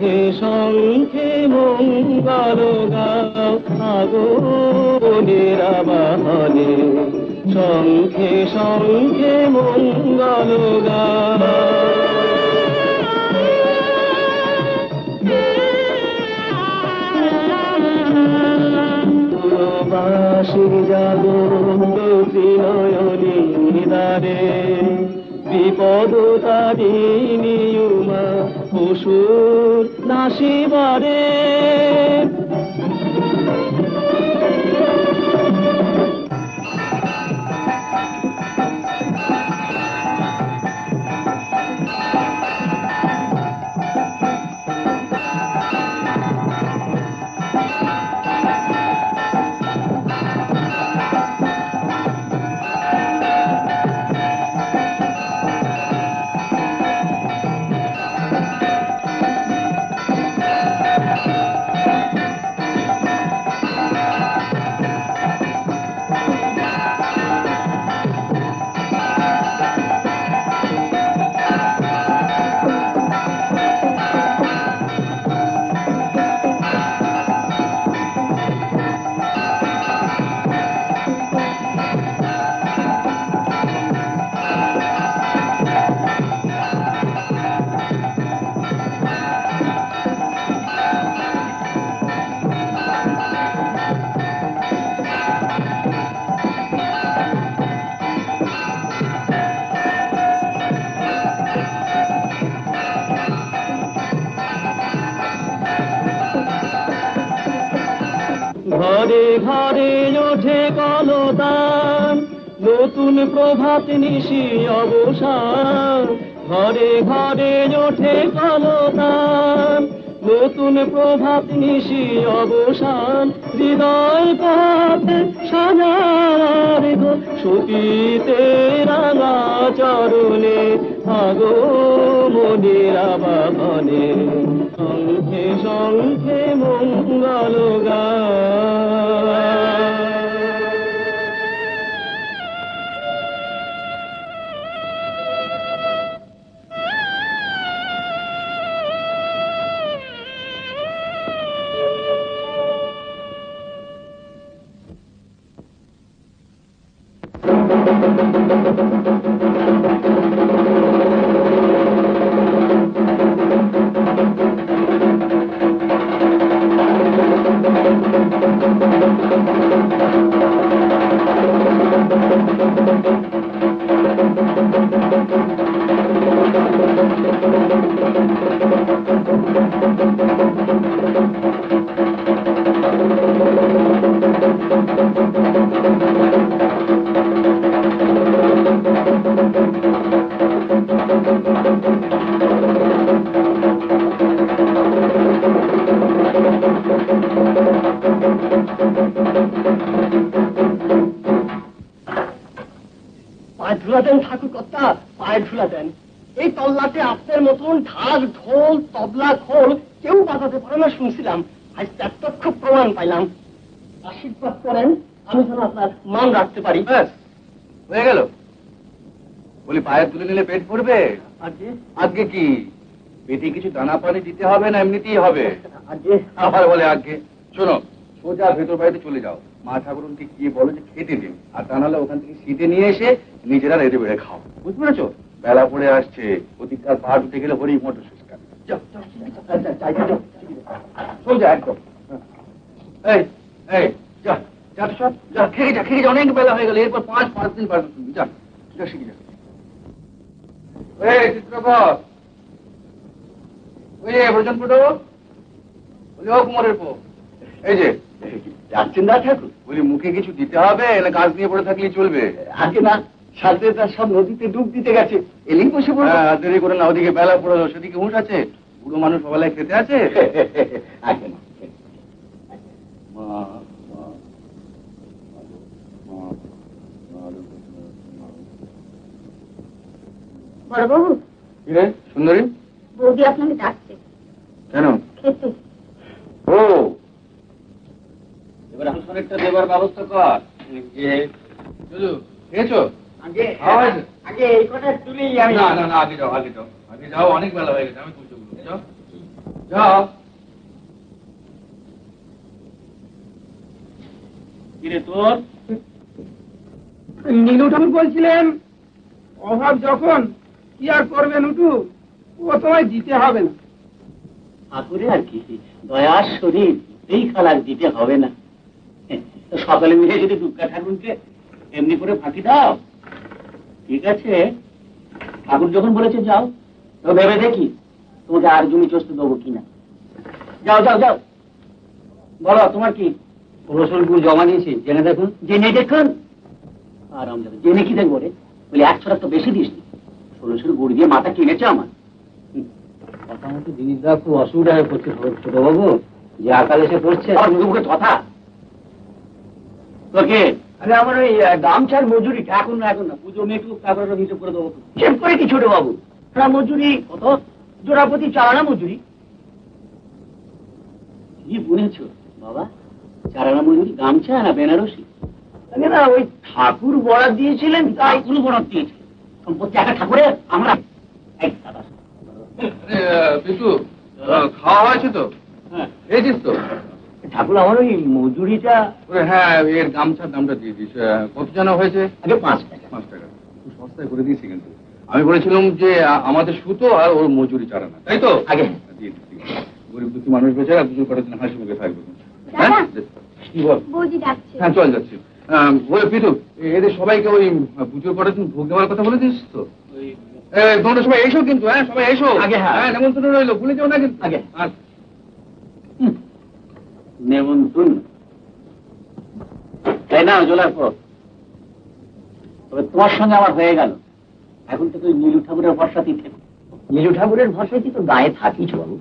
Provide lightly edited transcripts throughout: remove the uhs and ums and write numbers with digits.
শঙ্খে শঙ্খে মঙ্গল গাও আগো বোনেরা বাহনে শঙ্খে শঙ্খে মঙ্গল গাও বাসি জাগো ত্রিনয়নী দ্বারে বিপদ তারিণী উমা অসুর নাশিবারে ঘরে ঘরে ওঠে কলতান নতুন প্রভাত নিশি অবসান ঘরে ঘরে ওঠে কলতান নতুন প্রভাত নিশি অবসান হৃদয় পথে সাজার গো সতীতে রাঙা চরণে আগো মনিরা বাহনে শঙ্খে শঙ্খে মঙ্গল গাও আজকে কি পেটে কিছু দানা পানি দিতে হবে না এমনিতেই হবে আবার বলে আজকে শোনো সোজা ভেতর বাড়িতে চলে যাও মা ঠাকুরকে গিয়ে বলো যে খেতে দিন আর তা নাহলে ওখান থেকে শীতে নিয়ে এসে নিজেরা রেঁধে বেড়ে খাও বুঝতে পেরেছো বেলা পড়ে আসছে ওদিককার পাহাড় উঠে গেলে হরি মটর শেষকার সোজা একদম এই এই যা যা সব যা খেয়ে যা অনেক বেলা হয়ে গেল এরপর 5 দিন পারবে তুমি যা যা শিখে যা চিত্রকর ওই ভোজন ফুটো বলি ও কুমারের পো এই যে যাচ্ছেন না ঠাকুর বলি মুখে কিছু দিতে হবে না কাজ নিয়ে পড়ে থাকলেই চলবে আগে না সাথে তার সব নদীতে ডুব দিতে গেছে এলেই বসে পড়ো দেরি করে না ওদিকে বেলা পড়লো সেদিকে হুঁশ আছে বুড়ো মানুষ সবাই খেতে আছে আগে না বড়বাবু কিরে সুন্দরী বৌদি আপনাকে ডাকছে কেন খেতে ও এবার হাঁসটা দেবার ব্যবস্থা কর খেয়েছো আগে আগে এই কথা তুলেই আমি না আগে যাও অনেক বেলা হয়ে গেছে আমি তুলছি যাও যাও। কিরে তোর? নীলু ঠাকুর বলছিলেন অভাব যখন কি আর করবেন উঠু, ও তোমায় দিতে হবে না। ঠাকুরে আর কি, দয়ার শরীর এই খালার দিতে হবে না। তো সকালে মিলে যদি দুর্গা ঠাকুরকে এমনি করে ফাঁকি দাও, ঠিক আছে। ঠাকুর যখন বলেছে যাও, তো ভেবে দেখি তোমাকে আর জমি চষতে দেবো কিনা। যাও যাও যাও, বলো তোমার কি? রসুলপুর জমা দিয়েছি, জেনে দেখুন। জেনে দেখুন? আর আমরা জেনে কি দেখবো রে? বলে 100 তো বেশি দিস নি, 1600 গুড় দিয়ে মাথা কিনেছে আমার। কথা মতো জিনিসটা খুব অসুবিধা হয়ে পড়ছে ছোট বাবু, যে আকাল এসে পড়ছে। মুখে মুখে কথা তোকে। আরে আমার ওই গামছার মজুরিটা এখন না পুজো মেটুক, তারপরে হিসেব করে দেবো। হিসেব করে কি ছোট বাবু? মজুরি কত? জোড়াপতি 4 আনা মজুরি। কি বুঝেছ বাবা? 4 আনা মজুরি গামছা না বেনারসি? না, ওই ঠাকুর বরাদ দিয়েছিলেন, তাই কোনো বরাদ দিয়েছিলেন। সম্পত্তি একা ঠাকুরের, আমরা পিছু খাওয়া হয়েছে তো? হ্যাঁ খেয়েছিস তো? ঠাকুর আমার ওই মজুরিটা। হ্যাঁ, এর গামছার দামটা দিয়ে দিস। কত জানা হয়েছে? আগে 5 টাকা। 5 টাকা খুব সস্তায় করে দিয়েছি। কিন্তু আমি বলেছিলাম যে আমাদের সুতো আর ওর মজুরি 4 আনা, তাই তো? আগে দিয়ে দিচ্ছি। গরিব দুঃখী মানুষ বেচারা দুজন কটার দিন হাসি মুখে থাকবে। দাদা। হ্যাঁ কি বল? বৌদি ডাকছে। হ্যাঁ চল যাচ্ছি। বলে পিতু, এদের সবাইকে ওই পুজোর করার দিন ভোগ দেওয়ার কথা বলে দিস তো? তোমরা সবাই এসো কিন্তু। হ্যাঁ সবাই এসো আগে। হ্যাঁ নেমন্তন্ন রইলো, ভুলে যাও না কিন্তু। আগে। আর নেমন্তন্ন তাই না জোলার পর। তবে তোমার সঙ্গে আমার হয়ে গেল, এখন তো তুই নীলু ঠাকুরের ভরসাতেই থেকো। নীলু ঠাকুরের ভরসায় তো গায়ে থাকিস বাবু।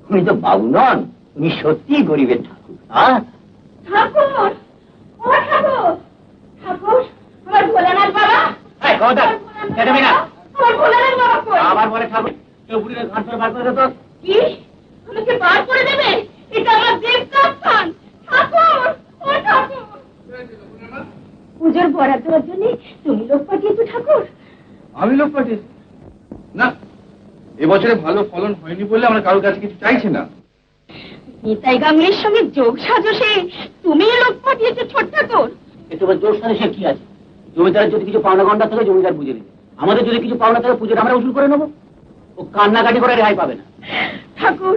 উনি তো বাবু নন, উনি সত্যি গরিবের ঠাকুর। ঠাকুর, ও ঠাকুর, ঠাকুর, আমার ভোলানাথ বাবা। আমার ভোলানাথ বাবা কই? আবার বলে ঠাকুর, কেউ বুড়ির ঘাট ধরে বার করে দে তো। কি? আমাকে বার করে দেবে? এটা আমার দেবস্থান। ঠাকুর, ও ঠাকুর। পুজোর বরাদ দেওয়ার জন্য তুমি লোক পাঠিয়েছো ঠাকুর? আমি লোক পাঠিয়েছি না, এবছরে ভালো ফলন হয়নি বলে আমরা কারোর কাছে কিছু চাইছি না। নিতাই গাঙ্গুলির সঙ্গে যোগ সাজসে তুমি লোক পাঠিয়েছো ছোট ঠাকুর? এ তোমার জোর সাথে সে কি আছে? জমিদারের যদি কিছু পাওনা গন্ডা থাকে জমিদার বুঝে নেবে, আমাদের যদি কিছু পাওনা থাকে পুজোর আমরা উসুল করে নেবো। ও কান্নাকাটি করে রেহাই পাবে না। ঠাকুর,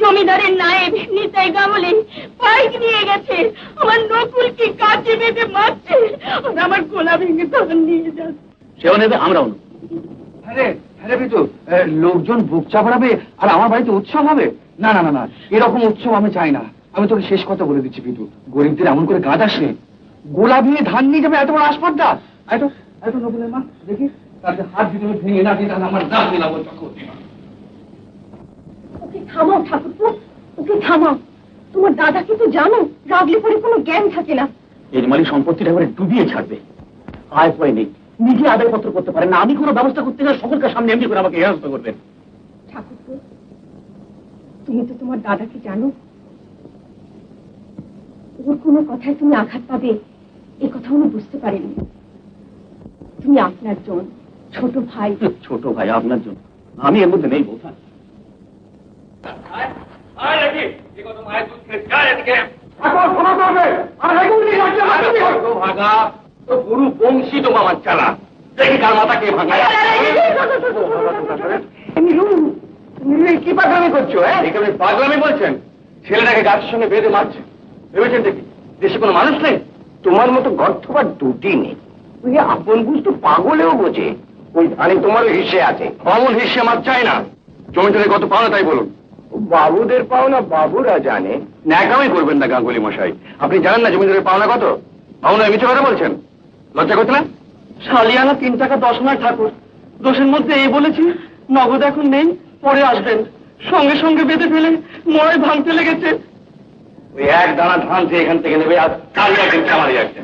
জমিদারের নায়েব নিতাই গাঙ্গুলি বাইক নিয়ে গেছে, আমার নকুলকে কাজে বেঁধে মারছে, আর আমার গোলা ভেঙে তখন নিয়ে যাচ্ছে। সেও নেবে, আমরাও নেবো। হ্যাঁ পিতু, লোকজন বুক চাপড়াবে আর আমার বাড়িতে উৎসব হবে? না না না না, এরকম উৎসব আমি চাই না। আমি তোকে শেষ কথা বলে দিচ্ছি পিতু, গরিবদের এমন করে কাঁদাস নে। গোলা ভেঙে ধান নিয়ে যাবে এত বড় আসপর্দা? এত নকুলের মা দেখি, তাদের হাত যদি আমি ভেঙে না দিই তাহলে আমার দাম দিলাম ওই চক্রবর্তী মা। ওকে থামাও ঠাকুরপো, ওকে থামাও। তোমার দাদাকে তো জানো, রাগলে পরে কোনো জ্ঞান থাকে না। এর মালিক সম্পত্তিটা এবারে ডুবিয়ে ছাড়বে। আয় পয় নেই, নিজে আদায়পত্র করতে পারে না, আমি কোনো ব্যবস্থা করতে গেলে সকলকে সামনে এমনি করে আমাকে হেনস্থ করবেন। ঠাকুরপো, তুমি তো তোমার দাদাকে জানো, ওর কোনো কথায় তুমি আঘাত পাবে এ কথা উনি বুঝতে পারেনি। তুমি আপনার জন, ছোট ভাই। ছোট ভাই আপনার জন্য, আমি এর মধ্যে নেই বৌঠা। পুরো বংশী তো মামার চালা, দেখি কার মাথা কে ভাঙা। কি পাগলামি করছো? এখানে পাগলামি বলছেন? ছেলেটাকে গাছের সঙ্গে বেঁধে মারছে, ভেবেছেন দেখি দেশে কোনো মানুষ নেই? তোমার মতো গর্থবার দুটি নেই। ওই আপন বুঝতে পাগলেও বোঝে। ওই ধানে তোমারও হিসে আছে। অমন হিসেবে আমার চাই না। জমিটারে কত পাওনা তাই বলুন। বাবুদের পাওনা বাবুরা জানে। ন্যাকামি করবেন না গাঙ্গুলি মশাই, আপনি জানেন না জমিদারের পাওনা কত? পাওনা মিছে কথা বলছেন, লজ্জা করতে না? শালিয়ানা 3 টাকা 10 আনা ঠাকুর, দোষের মধ্যে এই বলেছি নগদ এখন নেই, পরে আসবেন। সঙ্গে সঙ্গে বেঁধে ফেলে ময় ভাঙতে লেগেছে। ওই এক দানা ধান সে এখান থেকে নেবে আর কাল একদিন কামারি আসছে।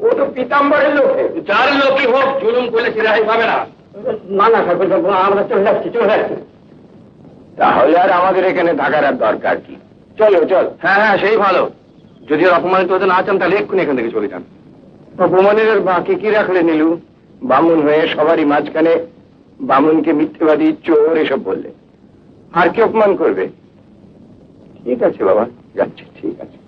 ও তো পিতাম্বরের লোক। যার লোকই হোক জুলুম করলে সে রেহাই পাবে না। না না ঠাকুর, আমরা চলে যাচ্ছি। তাহলে আর আমাদের এখানে থাকার আর দরকার কি? চলো চল। হ্যাঁ সেই ভালো। যদি আর অপমানিত হতে না চান তাহলে এক্ষুনি এখান থেকে চলে যান। অপমানের আর বাকি কি রাখলে নীলু? বামুন হয়ে সবারই মাঝখানে বামুনকে মিথ্যেবাদী, চোর এসব বললে। আর কি অপমান করবে? ঠিক আছে বাবা, যাচ্ছি, ঠিক আছে।